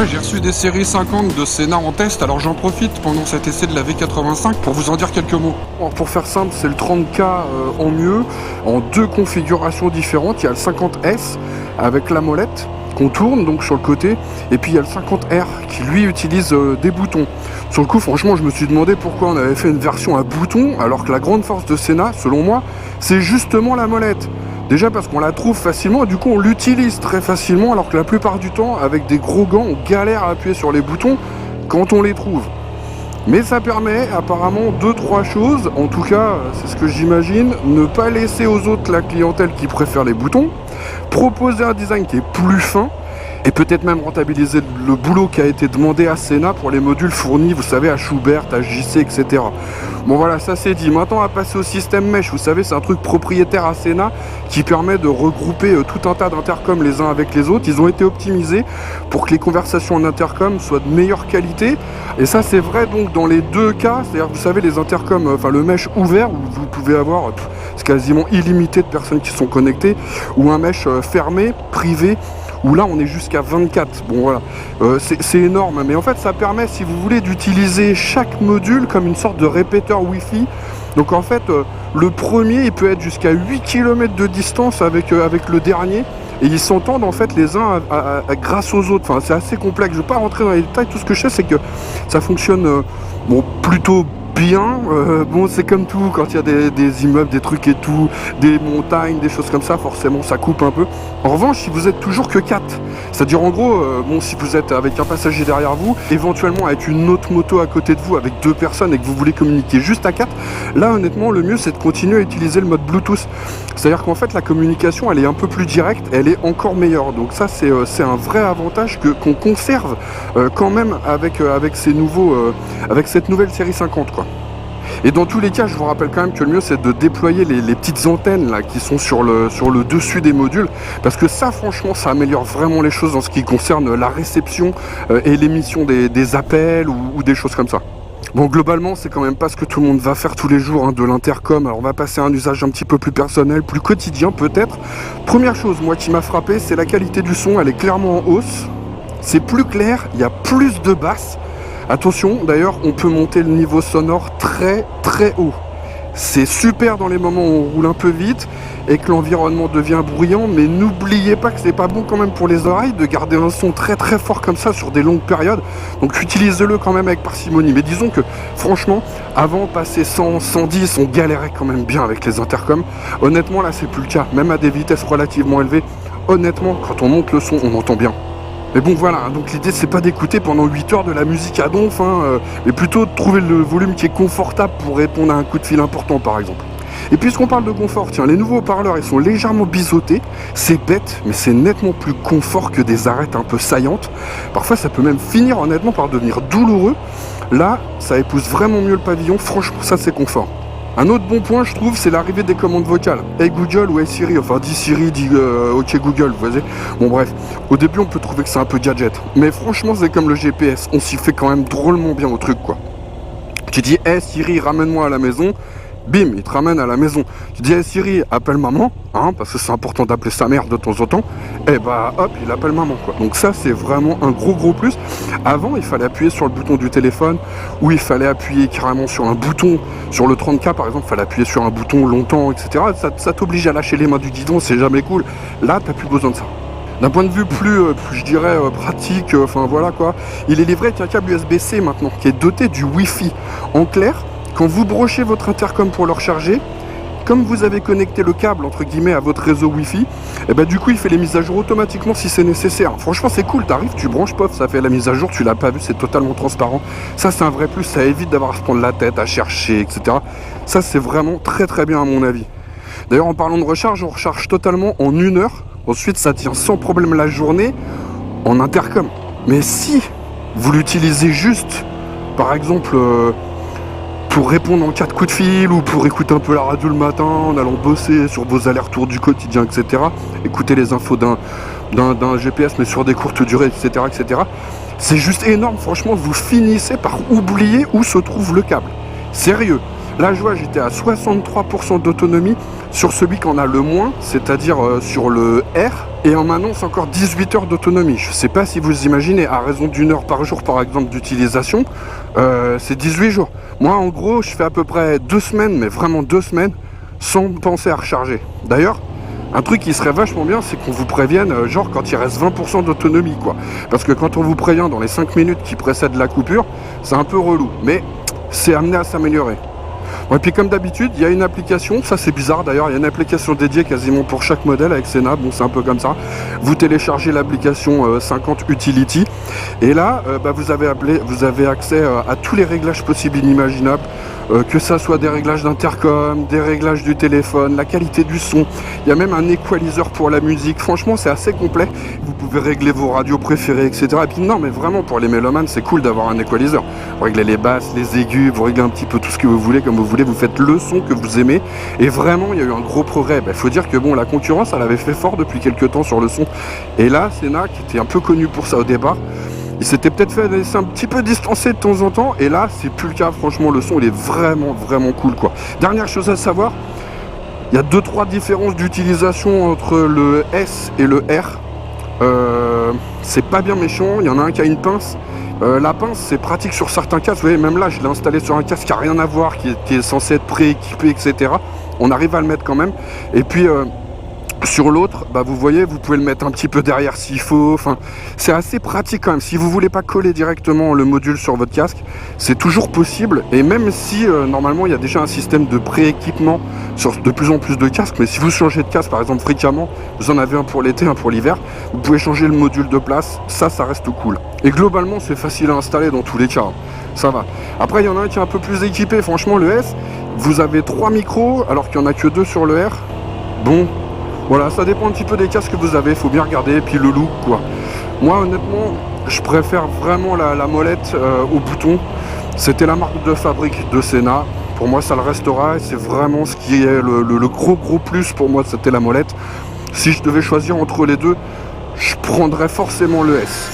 j'ai reçu des séries 50 de Sena en test, alors j'en profite pendant cet essai de la V85 pour vous en dire quelques mots. Alors pour faire simple, c'est le 30K en mieux, en deux configurations différentes. Il y a le 50S avec la molette qu'on tourne donc sur le côté, et puis il y a le 50R qui lui utilise des boutons. Sur le coup, franchement, je me suis demandé pourquoi on avait fait une version à boutons, alors que la grande force de Sena, selon moi, c'est justement la molette. Déjà parce qu'on la trouve facilement et du coup on l'utilise très facilement, alors que la plupart du temps, avec des gros gants, on galère à appuyer sur les boutons quand on les trouve. Mais ça permet apparemment 2-3 choses, en tout cas c'est ce que j'imagine, ne pas laisser aux autres la clientèle qui préfère les boutons, proposer un design qui est plus fin, et peut-être même rentabiliser le boulot qui a été demandé à Sena pour les modules fournis, vous savez, à Schubert, à JC, etc. Bon voilà, ça c'est dit. Maintenant on va passer au système mesh, vous savez, c'est un truc propriétaire à Sena qui permet de regrouper tout un tas d'intercoms les uns avec les autres. Ils ont été optimisés pour que les conversations en intercom soient de meilleure qualité. Et ça c'est vrai donc dans les deux cas, c'est-à-dire vous savez les intercoms, enfin le mesh ouvert où vous pouvez avoir c'est quasiment illimité de personnes qui sont connectées, ou un mesh fermé, privé, où là on est jusqu'à 24. Bon voilà, c'est énorme, mais en fait ça permet, si vous voulez, d'utiliser chaque module comme une sorte de répéteur Wi-Fi. Donc en fait, le premier il peut être jusqu'à 8 km de distance avec le dernier, et ils s'entendent en fait les uns grâce aux autres. Enfin c'est assez complexe, je ne vais pas rentrer dans les détails, tout ce que je sais c'est que ça fonctionne bon, plutôt bien. Bon, c'est comme tout, quand il y a des immeubles, des trucs et tout, des montagnes, des choses comme ça, forcément ça coupe un peu. En revanche, si vous êtes toujours que 4, c'est-à-dire en gros, bon, si vous êtes avec un passager derrière vous, éventuellement avec une autre moto à côté de vous, avec 2 personnes, et que vous voulez communiquer juste à 4, là honnêtement le mieux c'est de continuer à utiliser le mode Bluetooth. C'est-à-dire qu'en fait la communication elle est un peu plus directe, elle est encore meilleure. Donc ça c'est un vrai avantage qu'on conserve quand même avec ces nouveaux, avec cette nouvelle série 50 quoi. Et dans tous les cas, je vous rappelle quand même que le mieux c'est de déployer les petites antennes là qui sont sur le dessus des modules, parce que ça franchement ça améliore vraiment les choses en ce qui concerne la réception et l'émission des appels ou des choses comme ça. Bon, globalement c'est quand même pas ce que tout le monde va faire tous les jours, hein, de l'intercom. Alors on va passer à un usage un petit peu plus personnel, plus quotidien peut-être. Première chose moi qui m'a frappé, c'est la qualité du son, elle est clairement en hausse. C'est plus clair, il y a plus de basses. Attention, d'ailleurs, on peut monter le niveau sonore très très haut. C'est super dans les moments où on roule un peu vite et que l'environnement devient bruyant, mais n'oubliez pas que c'est pas bon quand même pour les oreilles de garder un son très très fort comme ça sur des longues périodes. Donc utilisez-le quand même avec parcimonie. Mais disons que franchement, avant passer 100, 110, on galérait quand même bien avec les intercoms. Honnêtement, là c'est plus le cas. Même à des vitesses relativement élevées, honnêtement, quand on monte le son, on entend bien. Mais bon voilà, donc l'idée c'est pas d'écouter pendant 8 heures de la musique à donf, mais plutôt de trouver le volume qui est confortable pour répondre à un coup de fil important par exemple. Et puisqu'on parle de confort, tiens, les nouveaux haut-parleurs ils sont légèrement biseautés, c'est bête, mais c'est nettement plus confort que des arêtes un peu saillantes. Parfois ça peut même finir honnêtement par devenir douloureux. Là, ça épouse vraiment mieux le pavillon, franchement ça c'est confort. Un autre bon point, je trouve, c'est l'arrivée des commandes vocales. Hey Google ou Hey Siri, enfin dis Siri, dis OK Google, vous voyez. Bon bref, au début on peut trouver que c'est un peu gadget, mais franchement c'est comme le GPS, on s'y fait quand même drôlement bien au truc quoi. Tu dis Hey Siri, ramène-moi à la maison, bim, il te ramène à la maison. Tu dis Hey Siri, appelle maman, hein, parce que c'est important d'appeler sa mère de temps en temps, et bah hop, il appelle maman quoi. Donc ça c'est vraiment un gros plus. Avant il fallait appuyer sur le bouton du téléphone, ou il fallait appuyer carrément sur un bouton, sur le 30K par exemple, il fallait appuyer sur un bouton longtemps, etc. Ça t'oblige à lâcher les mains du guidon, c'est jamais cool. Là t'as plus besoin de ça. D'un point de vue plus je dirais pratique, enfin voilà quoi, il est livré avec un câble USB-C maintenant, qui est doté du Wi-Fi. En clair, quand vous branchez votre intercom pour le recharger, comme vous avez connecté le câble entre guillemets à votre réseau Wi-Fi, et bah du coup il fait les mises à jour automatiquement si c'est nécessaire. Franchement c'est cool, t'arrives, tu branches, pof, ça fait la mise à jour, tu l'as pas vu, c'est totalement transparent. Ça c'est un vrai plus, ça évite d'avoir à se prendre la tête, à chercher, etc. Ça c'est vraiment très bien à mon avis. D'ailleurs en parlant de recharge, on recharge totalement en 1 heure. Ensuite ça tient sans problème la journée en intercom. Mais si vous l'utilisez juste, par exemple pour répondre en cas de coup de fil, ou pour écouter un peu la radio le matin en allant bosser sur vos allers-retours du quotidien, etc. Écouter les infos d'un GPS mais sur des courtes durées, etc. C'est juste énorme, franchement, vous finissez par oublier où se trouve le câble. Sérieux, Là, je vois, j'étais à 63% d'autonomie sur celui qu'on a le moins, c'est-à-dire sur le R. Et on m'annonce encore 18 heures d'autonomie. Je ne sais pas si vous imaginez, à raison d'1 heure par jour, par exemple, d'utilisation, c'est 18 jours. Moi, en gros, je fais à peu près 2 semaines, mais vraiment 2 semaines, sans penser à recharger. D'ailleurs, un truc qui serait vachement bien, c'est qu'on vous prévienne, genre, quand il reste 20% d'autonomie, quoi. Parce que quand on vous prévient dans les 5 minutes qui précèdent la coupure, c'est un peu relou. Mais c'est amené à s'améliorer. Et puis comme d'habitude, il y a une application, ça c'est bizarre d'ailleurs, il y a une application dédiée quasiment pour chaque modèle avec Sena, bon c'est un peu comme ça. Vous téléchargez l'application 50 Utility et là vous avez accès à tous les réglages possibles et inimaginables, que ça soit des réglages d'intercom, des réglages du téléphone, la qualité du son, il y a même un equalizer pour la musique, franchement c'est assez complet, vous pouvez régler vos radios préférées, etc. Et puis non mais vraiment pour les mélomanes c'est cool d'avoir un equalizer, vous réglez les basses, les aigus, vous réglez un petit peu tout ce que vous voulez comme vous voulez, vous faites le son que vous aimez et vraiment il y a eu un gros progrès. Il faut dire que bon, la concurrence elle avait fait fort depuis quelques temps sur le son et là Sena qui était un peu connu pour ça au départ, il s'était peut-être fait laisser un petit peu distancer de temps en temps et là c'est plus le cas, franchement le son il est vraiment cool quoi. Dernière chose à savoir, il y a 2-3 différences d'utilisation entre le S et le R. C'est pas bien méchant, il y en a un qui a une pince. La pince c'est pratique sur certains casques, vous voyez même là je l'ai installé sur un casque qui a rien à voir, qui est censé être prééquipé, etc. On arrive à le mettre quand même. Et puis sur l'autre, vous voyez, vous pouvez le mettre un petit peu derrière s'il faut. Enfin, c'est assez pratique quand même. Si vous voulez pas coller directement le module sur votre casque, c'est toujours possible. Et même si normalement il y a déjà un système de prééquipement sur de plus en plus de casques, mais si vous changez de casque, par exemple fréquemment, vous en avez un pour l'été, un pour l'hiver, vous pouvez changer le module de place. Ça reste cool. Et globalement, c'est facile à installer dans tous les cas. Ça va. Après, il y en a un qui est un peu plus équipé. Franchement, le S, vous avez 3 micros alors qu'il n'y en a que 2 sur le R. Bon. Voilà, ça dépend un petit peu des casques que vous avez, il faut bien regarder, et puis le look quoi. Moi honnêtement, je préfère vraiment la molette au bouton. C'était la marque de fabrique de Sena, pour moi ça le restera, et c'est vraiment ce qui est le gros plus pour moi, c'était la molette. Si je devais choisir entre les deux, je prendrais forcément le S.